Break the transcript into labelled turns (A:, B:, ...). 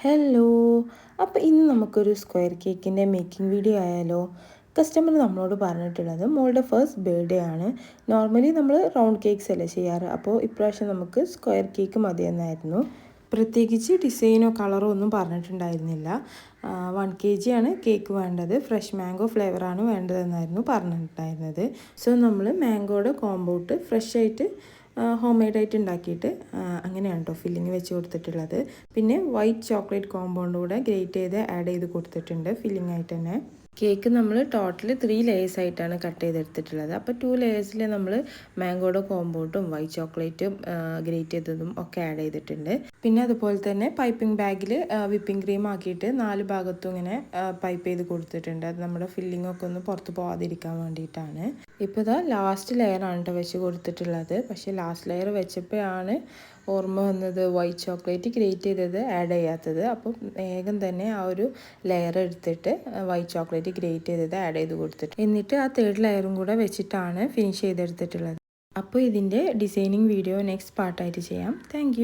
A: Hello. അപ്പോൾ ഇന്ന് നമുക്കൊരു സ്ക്വയർ കേക്കിൻ്റെ മേക്കിംഗ് വീഡിയോ ആയാലോ? കസ്റ്റമർ നമ്മളോട് പറഞ്ഞിട്ടുള്ളത് മോളുടെ ഫസ്റ്റ് ബർത്ത്ഡേ ആണ്. നോർമലി നമ്മൾ റൗണ്ട് കേക്ക്സ് അല്ലേ ചെയ്യാറ്, അപ്പോൾ ഇപ്രാവശ്യം നമുക്ക് സ്ക്വയർ കേക്ക് മതിയെന്നായിരുന്നു. പ്രത്യേകിച്ച് ഡിസൈനോ കളറോ ഒന്നും പറഞ്ഞിട്ടുണ്ടായിരുന്നില്ല. 1 kg ആണ് കേക്ക് വേണ്ടത്. ഫ്രഷ് മാംഗോ ഫ്ലേവറാണ് വേണ്ടതെന്നായിരുന്നു പറഞ്ഞിട്ടുണ്ടായിരുന്നത്. സോ നമ്മൾ മാംഗോയുടെ കോമ്പോട്ട് ഫ്രഷ് ആയിട്ട് ഹോം മെയ്ഡായിട്ട് ഉണ്ടാക്കിയിട്ട് അങ്ങനെയാണ് കേട്ടോ ഫില്ലിങ് വെച്ച് കൊടുത്തിട്ടുള്ളത്. പിന്നെ വൈറ്റ് ചോക്ലേറ്റ് കോമ്പൗണ്ട് കൂടെ ഗ്രേറ്റ് ചെയ്ത് ആഡ് ചെയ്ത് കൊടുത്തിട്ടുണ്ട് ഫില്ലിംഗ് ആയിട്ട് തന്നെ. കേക്ക് നമ്മൾ ടോട്ടൽ 3 ലെയേഴ്സ് ആയിട്ടാണ് കട്ട് ചെയ്തെടുത്തിട്ടുള്ളത്. അപ്പോൾ 2 ലെയേഴ്സിൽ നമ്മൾ മാംഗോയുടെ കോമ്പൗണ്ടും വൈറ്റ് ചോക്ലേറ്റും ഗ്രേറ്റ് ചെയ്തതും ഒക്കെ ആഡ് ചെയ്തിട്ടുണ്ട്. പിന്നെ അതുപോലെ തന്നെ പൈപ്പിംഗ് ബാഗിൽ വിപ്പിംഗ് ക്രീം ആക്കിയിട്ട് 4 ഭാഗത്തും ഇങ്ങനെ പൈപ്പ് ചെയ്ത് കൊടുത്തിട്ടുണ്ട്. അത് നമ്മുടെ ഫില്ലിംഗ് ഒക്കെ ഒന്ന് പുറത്ത് പോകാതിരിക്കാൻ വേണ്ടിയിട്ടാണ്. ഇപ്പോൾ ഇതാ ലാസ്റ്റ് ലെയറാണ് കേട്ടോ വെച്ച് കൊടുത്തിട്ടുള്ളത്. പക്ഷേ ലാസ്റ്റ് ലെയർ വെച്ചപ്പോഴാണ് ഓർമ്മ വന്നത് വൈറ്റ് ചോക്ലേറ്റ് ഗ്രേറ്റ് ചെയ്തത് ആഡ് ചെയ്യാത്തത്. അപ്പം വേഗം തന്നെ ആ ഒരു ലെയർ എടുത്തിട്ട് വൈറ്റ് ചോക്ലേറ്റ് ഗ്രേറ്റ് ചെയ്തത് ആഡ് ചെയ്ത് കൊടുത്തിട്ട് എന്നിട്ട് ആ 3rd ലെയറും കൂടെ വെച്ചിട്ടാണ് ഫിനിഷ് ചെയ്തെടുത്തിട്ടുള്ളത്. അപ്പോൾ ഇതിൻ്റെ ഡിസൈനിങ് വീഡിയോ നെക്സ്റ്റ് പാർട്ടായിട്ട് ചെയ്യാം. താങ്ക്